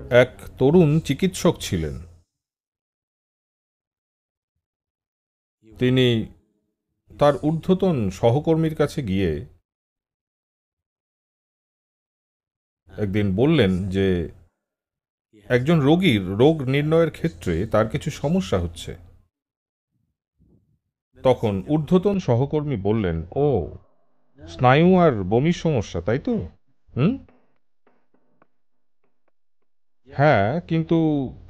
এক তরুণ চিকিৎসক ছিলেন। তিনি তার ঊর্ধ্বতন সহকর্মীর কাছে গিয়ে একদিন বললেন যে একজন রোগীর রোগ নির্ণয়ের ক্ষেত্রে তার কিছু সমস্যা হচ্ছে। তখন ঊর্ধ্বতন সহকর্মী বললেন, ও, স্নায়ু আর বমির সমস্যা, তাই তো? হুম। হ্যাঁ, কিন্তু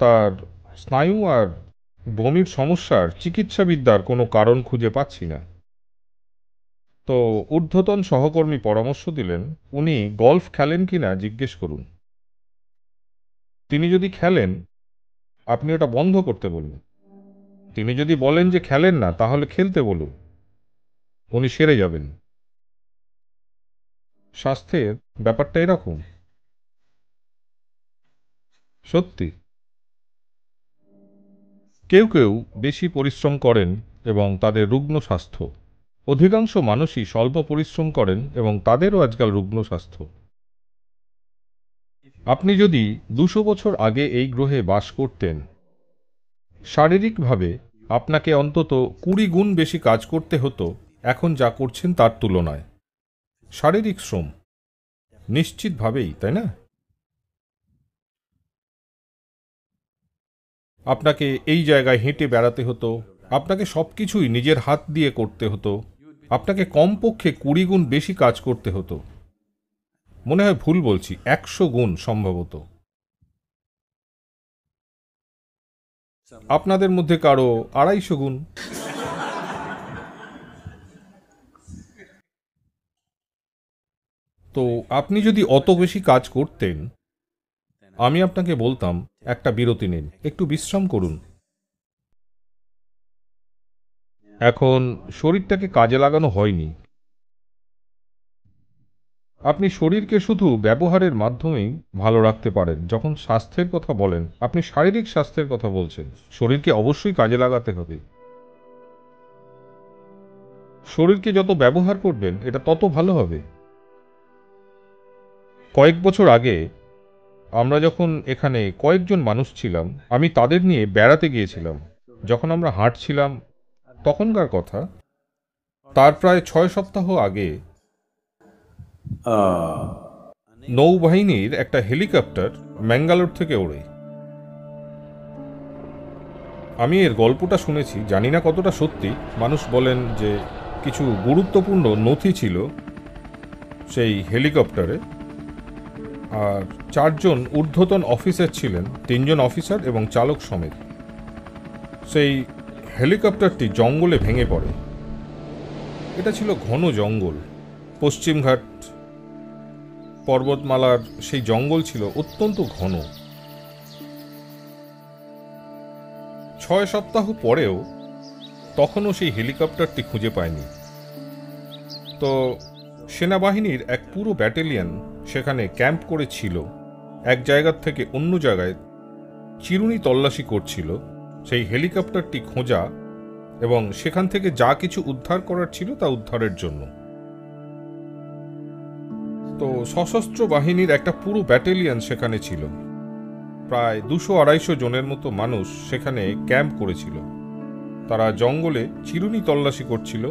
তার স্নায়ু আর বমির সমস্যার চিকিৎসাবিদ্যার কোনো কারণ খুঁজে পাচ্ছি না। তো ঊর্ধ্বতন সহকর্মী পরামর্শ দিলেন, উনি গলফ খেলেন কিনা জিজ্ঞেস করুন। তিনি যদি খেলেন, আপনি ওটা বন্ধ করতে বলুন। তিনি যদি বলেন যে খেলেন না, তাহলে খেলতে বলুন। উনি সেরে যাবেন। স্বাস্থ্যের ব্যাপারটা এরকম। সত্যি। কেউ কেউ বেশি পরিশ্রম করেন এবং তাদের রুগ্ন স্বাস্থ্য। অধিকাংশ মানুষই স্বল্প পরিশ্রম করেন এবং তাদেরও আজকাল রুগ্ন স্বাস্থ্য। আপনি যদি 200 বছর আগে এই গ্রহে বাস করতেন, শারীরিকভাবে আপনাকে অন্তত 20 গুণ বেশি কাজ করতে হতো এখন যা করছেন তার তুলনায়। শারীরিক শ্রম, নিশ্চিতভাবেই, তাই না? আপনাকে এই জায়গায় হেঁটে বেড়াতে হতো, আপনাকে সব কিছুই নিজের হাত দিয়ে করতে হতো, আপনাকে কমপক্ষে 20 গুণ বেশি কাজ করতে হতো। মনে হয় ভুল বলছি, 100 গুণ সম্ভবত। আপনাদের মধ্যে কারো 250 গুণ। তো আপনি যদি অত বেশি কাজ করতেন, আমি আপনাকে বলতাম একটা বিরতি নিন, একটু বিশ্রাম করুন। এখন শরীরটাকে কাজে লাগানো হয়নি। আপনি শরীরকে শুধু ব্যবহারের মাধ্যমেই ভালো রাখতে পারেন। যখন স্বাস্থ্যের কথা বলেন, আপনি শারীরিক স্বাস্থ্যের কথা বলছেন। শরীরকে অবশ্যই কাজে লাগাতে হবে। শরীরকে যত ব্যবহার করবেন, এটা তত ভালো হবে। কয়েক বছর আগে আমরা যখন এখানে কয়েকজন মানুষ ছিলাম, আমি তাদের নিয়ে বেড়াতে গিয়েছিলাম। যখন আমরা হাঁটছিলাম তখনকার কথা, তার প্রায় 6 সপ্তাহ আগে নৌবাহিনীর একটা হেলিকপ্টার ম্যাঙ্গালোর থেকে ওড়ে। আমি এর গল্পটা শুনেছি, জানি না কতটা সত্যি। মানুষ বলেন যে কিছু গুরুত্বপূর্ণ নথি ছিল সেই হেলিকপ্টারে, আর 4 জন ঊর্ধ্বতন অফিসার ছিলেন, 3 জন অফিসার এবং চালক সমেত। সেই হেলিকপ্টারটি জঙ্গলে ভেঙে পড়ে। এটা ছিল ঘন জঙ্গল, পশ্চিমঘাট পর্বতমালার সেই জঙ্গল ছিল অত্যন্ত ঘন। 6 সপ্তাহ পরেও তখনও সেই হেলিকপ্টারটি খুঁজে পায়নি। তো সেনাবাহিনীর এক পুরো ব্যাটালিয়ন সেখানে ক্যাম্প করেছিল, এক জায়গার থেকে অন্য জায়গায় চিরুনি তল্লাশি করছিল সেই হেলিকপ্টারটি খোঁজা এবং সেখান থেকে যা কিছু উদ্ধার করার ছিল তা উদ্ধারের জন্য। তো সশস্ত্র বাহিনীর একটা পুরো ব্যাটালিয়ন সেখানে ছিল, প্রায় 200-250 জনের মতো মানুষ সেখানে ক্যাম্প করেছিল। তারা জঙ্গলে চিরুনি তল্লাশি করছিল।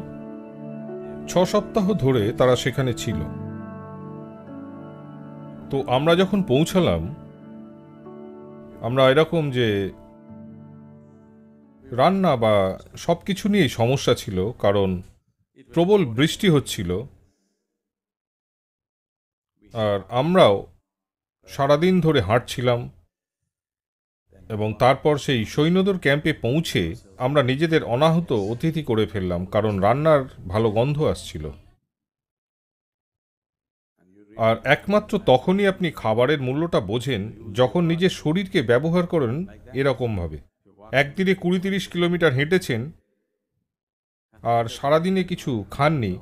6 সপ্তাহ ধরে তারা সেখানে ছিল। তো আমরা যখন পৌঁছালাম, আমরা এরকম যে রান্না বা সব কিছু নিয়েই সমস্যা ছিল, কারণ প্রবল বৃষ্টি হচ্ছিল। আর আমরাও সারাদিন ধরে হাঁটছিলাম এবং তারপর সেই সৈন্যদের ক্যাম্পে পৌঁছে আমরা নিজেদের অনাহত অতিথি করে ফেললাম, কারণ রান্নার ভালো গন্ধ আসছিল। আর একমাত্র তখনই আপনি খাবারের মূল্যটা বোঝেন যখন নিজের শরীরকে ব্যবহার করেন এরকমভাবে। একদিনে 20-30 কিলোমিটার হেঁটেছেন আর সারাদিনে কিছু খাননি,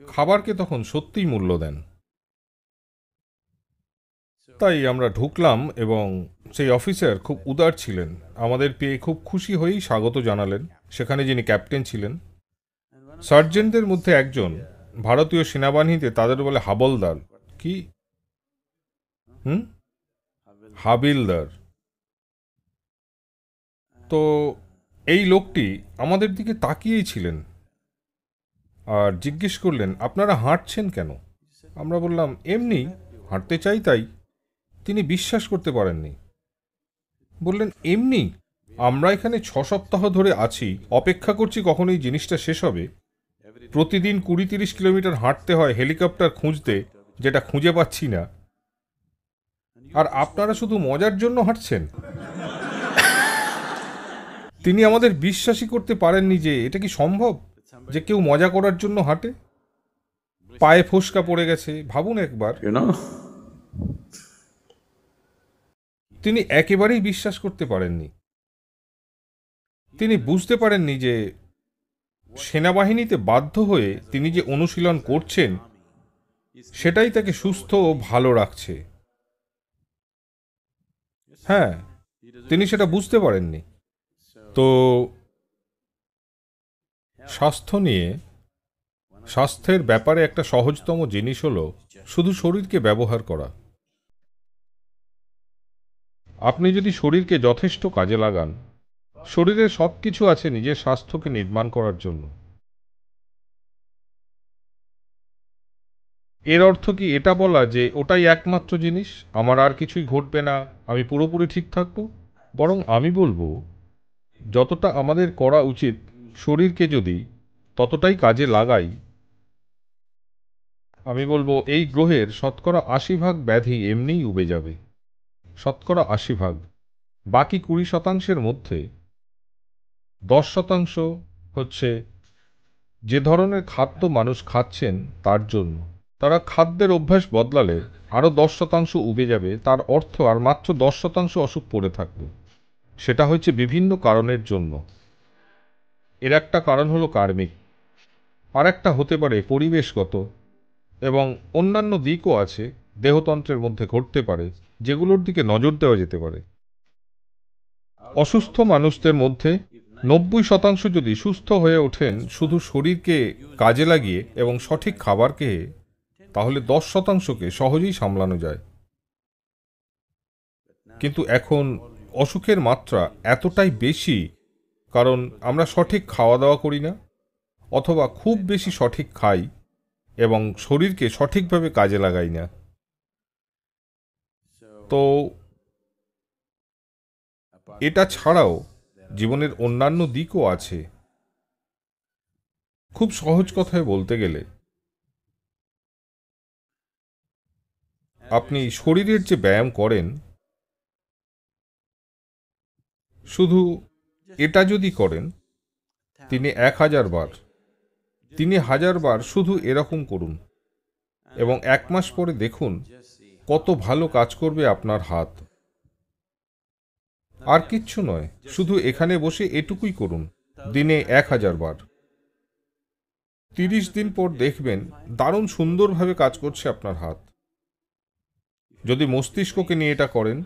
খাবারকে তখন সত্যিই মূল্য দেন। তাই আমরা ঢুকলাম এবং সেই অফিসার খুব উদার ছিলেন, আমাদের পেয়ে খুব খুশি হয়েই স্বাগত জানালেন। সেখানে যিনি ক্যাপ্টেন ছিলেন, সার্জেন্টদের মধ্যে একজন, ভারতীয় সেনাবাহিনীতে তাদের বলে হাবলদার। কি? হুম। হাবিলদার। তো এই লোকটি আমাদের দিকে তাকিয়েই ছিলেন আর জিজ্ঞেস করলেন, আপনারা হাঁটছেন কেন? আমরা বললাম, এমনি হাঁটতে চাই তাই। তিনি বিশ্বাস করতে পারেননি, বললেন, এমনি? আমরা এখানে 6 সপ্তাহ ধরে আছি, অপেক্ষা করছি কখন এই জিনিসটা শেষ হবে। প্রতিদিন 20-30 কিলোমিটার হাঁটতে হয় হেলিকপ্টার খুঁজতে, যেটা খুঁজে পাচ্ছি না, আর আপনারা শুধু মজার জন্য হাঁটছেন। তিনি আমাদের বিশ্বাসই করতে পারেননি যে এটা কি সম্ভব যে কেউ মজা করার জন্য হাঁটে। পায়ে ফোসকা পড়ে গেছে, ভাবুন একবার। তিনি একেবারেই বিশ্বাস করতে পারেননি। তিনি বুঝতে পারেননি যে সেনাবাহিনীতে বাধ্য হয়ে তিনি যে অনুশীলন করছেন সেটাই তাকে সুস্থ ও ভালো রাখছে। হ্যাঁ, তিনি সেটা বুঝতে পারেননি। তো স্বাস্থ্যের ব্যাপারে একটা সহজতম জিনিস হলো শুধু শরীরকে ব্যবহার করা। আপনি যদি শরীরকে যথেষ্ট কাজে লাগান, শরীরের সব কিছু আছে নিজের স্বাস্থ্যকে নির্মাণ করার জন্য। এর অর্থ কি এটা বলা যে ওটাই একমাত্র জিনিস, আমার আর কিছুই ঘটবে না, আমি পুরোপুরি ঠিক থাকবো? বরং আমি বলবো, যতটা আমাদের করা উচিত শরীরকে যদি ততটাই কাজে লাগাই, আমি বলবো এই গ্রহের 80% ব্যাধি এমনিই উবে যাবে। 80%। বাকি 20%-এর মধ্যে 10% হচ্ছে যে ধরনের খাদ্য মানুষ খাচ্ছেন তার জন্য। তারা খাদ্যের অভ্যাস বদলালে আরও 10% উবে যাবে, তার অর্থ আর মাত্র 10% অসুখ পড়ে থাকবে। সেটা হচ্ছে বিভিন্ন কারণের জন্য। এর একটা কারণ হলো কার্মিক, আর একটা হতে পারে পরিবেশগত, এবং অন্যান্য দিকও আছে দেহতন্ত্রের মধ্যে ঘটতে পারে, যেগুলোর দিকে নজর দেওয়া যেতে পারে। অসুস্থ মানুষদের মধ্যে 90% যদি সুস্থ হয়ে ওঠেন শুধু শরীরকে কাজে লাগিয়ে এবং সঠিক খাবার খেয়ে, তাহলে 10%কে সহজেই সামলানো যায়। কিন্তু এখন অসুখের মাত্রা এতটাই বেশি কারণ আমরা সঠিক খাওয়া দাওয়া করি না, অথবা খুব বেশি সঠিক খাই এবং শরীরকে সঠিকভাবে কাজে লাগাই না। তো এটা ছাড়াও জীবনের অন্যান্য দিকও আছে। খুব সহজ কথায় বলতে গেলে, আপনি শরীরের যে ব্যায়াম করেন, শুধু এটা যদি করেন তিনি 1000 বার, 3000 বার শুধু এরকম করুন, এবং 1 মাস পরে দেখুন কত ভালো কাজ করবে আপনার হাত। আর কিচ্ছু নয়, শুধু এখানে বসে এটুকুই করুন, দিনে 1000 বার। 30 দিন পর দেখবেন দারুণ সুন্দরভাবে কাজ করছে আপনার হাত। যদি মস্তিষ্ককে নিয়ে এটা করেন,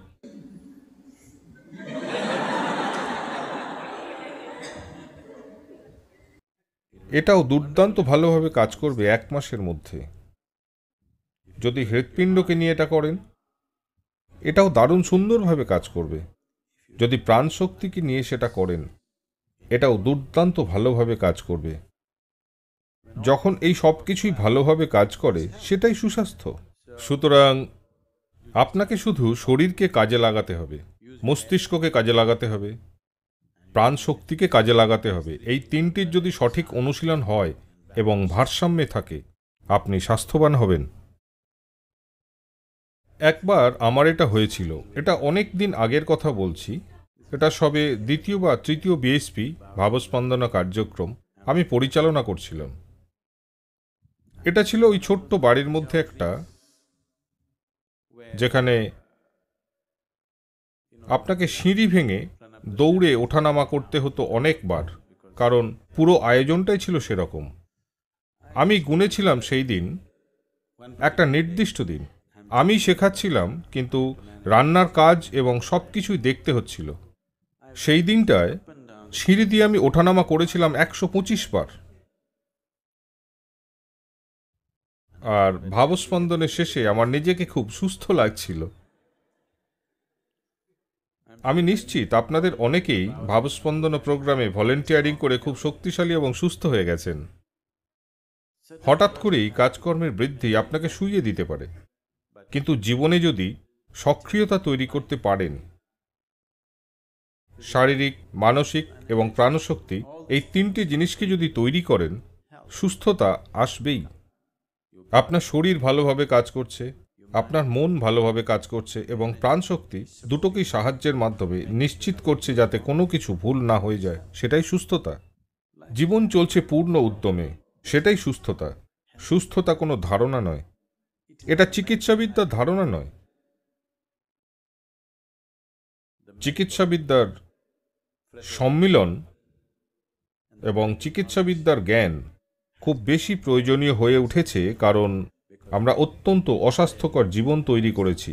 এটাও দুর্দান্ত ভালোভাবে কাজ করবে 1 মাসের মধ্যে। যদি হৃৎপিণ্ডকে নিয়ে এটা করেন, এটাও দারুণ সুন্দরভাবে কাজ করবে। যদি প্রাণশক্তিকে নিয়ে সেটা করেন, এটাও দুর্দান্ত ভালোভাবে কাজ করবে। যখন এই সব কিছুই ভালোভাবে কাজ করে, সেটাই সুস্বাস্থ্য। সুতরাং আপনাকে শুধু শরীরকে কাজে লাগাতে হবে, মস্তিষ্ককে কাজে লাগাতে হবে, প্রাণশক্তিকে কাজে লাগাতে হবে। এই তিনটির যদি সঠিক অনুশীলন হয় এবং ভারসাম্যে থাকে, আপনি স্বাস্থ্যবান হবেন। একবার আমার এটা হয়েছিল, এটা অনেক দিন আগের কথা বলছি। এটা সবে 2য় বা 3য় বিএসপি ভাবস্পন্দনা কার্যক্রম আমি পরিচালনা করছিলাম। এটা ছিল ওই ছোট্ট বাড়ির মধ্যে একটা, যেখানে আপনাকে সিঁড়ি ভেঙে দৌড়ে ওঠানামা করতে হতো অনেকবার, কারণ পুরো আয়োজনটাই ছিল সেরকম। আমি গুনেছিলাম সেই দিন একটা নির্দিষ্ট দিন। আমি শেখাচ্ছিলাম, কিন্তু রান্নার কাজ এবং সব কিছুই দেখতে হচ্ছিল। সেই দিনটায় সিঁড়ি দিয়ে আমি ওঠানামা করেছিলাম 125 বার। আর ভাবস্পন্দনের শেষে আমার নিজেকে খুব সুস্থ লাগছিল। আমি নিশ্চিত আপনাদের অনেকেই ভাবস্পন্দন প্রোগ্রামে ভলেন্টিয়ারিং করে খুব শক্তিশালী এবং সুস্থ হয়ে গেছেন। হঠাৎ করেই কাজকর্মের বৃদ্ধি আপনাকে শুইয়ে দিতে পারে, কিন্তু জীবনে যদি সক্রিয়তা তৈরি করতে পারেন, শারীরিক, মানসিক এবং প্রাণশক্তি এই তিনটি জিনিসকে যদি তৈরি করেন, সুস্থতা আসবেই। আপনার শরীর ভালোভাবে কাজ করছে, আপনার মন ভালোভাবে কাজ করছে এবং প্রাণশক্তি দুটোকেই সাহায্যের মাধ্যমে নিশ্চিত করছে যাতে কোনো কিছু ভুল না হয়ে যায়, সেটাই সুস্থতা। জীবন চলছে পূর্ণ উদ্যমে, সেটাই সুস্থতা। সুস্থতা কোনো ধারণা নয়, এটা চিকিৎসাবিদ্যার ধারণা নয়। চিকিৎসাবিদ্যার সম্মিলন এবং চিকিৎসাবিদ্যার জ্ঞান খুব বেশি প্রয়োজনীয় হয়ে উঠেছে, কারণ আমরা অত্যন্ত অস্বাস্থ্যকর জীবন তৈরি করেছি।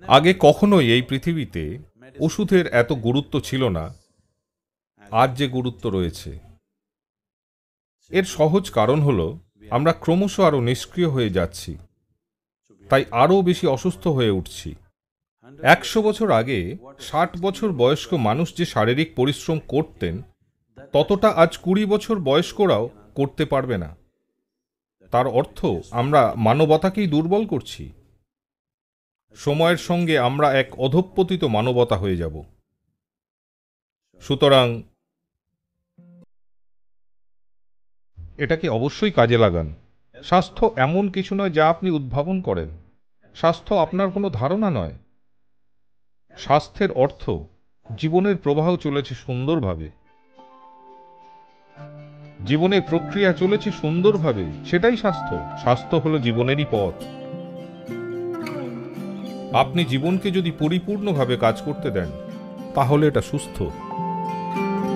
আগে কখনোই এই পৃথিবীতে ওষুধের এত গুরুত্ব ছিল না, আজ যে গুরুত্ব রয়েছে। এর সহজ কারণ হলো আমরা ক্রমশ আরও নিষ্ক্রিয় হয়ে যাচ্ছি, তাই আরও বেশি অসুস্থ হয়ে উঠছি। 100 বছর আগে 60 বছর বয়স্ক মানুষ যে শারীরিক পরিশ্রম করতেন, ততটা আজ 20 বছর বয়স্করাও করতে পারবে না। তার অর্থ আমরা মানবতাকেই দুর্বল করছি। সময়ের সঙ্গে আমরা এক অধঃপতিত মানবতা হয়ে যাব। সুতরাং এটাকে অবশ্যই কাজে লাগান। স্বাস্থ্য এমন কিছু নয় যা আপনি উদ্ভাবন করেন। স্বাস্থ্য আপনার কোনো ধারণা নয়। স্বাস্থ্যের অর্থ জীবনের প্রবাহ চলেছে সুন্দরভাবে, জীবনের প্রক্রিয়া চলেছে সুন্দরভাবে, সেটাই স্বাস্থ্য। স্বাস্থ্য হলো জীবনেরই পথ। আপনি জীবনকে যদি পরিপূর্ণভাবে কাজ করতে দেন, তাহলে এটা সুস্থ।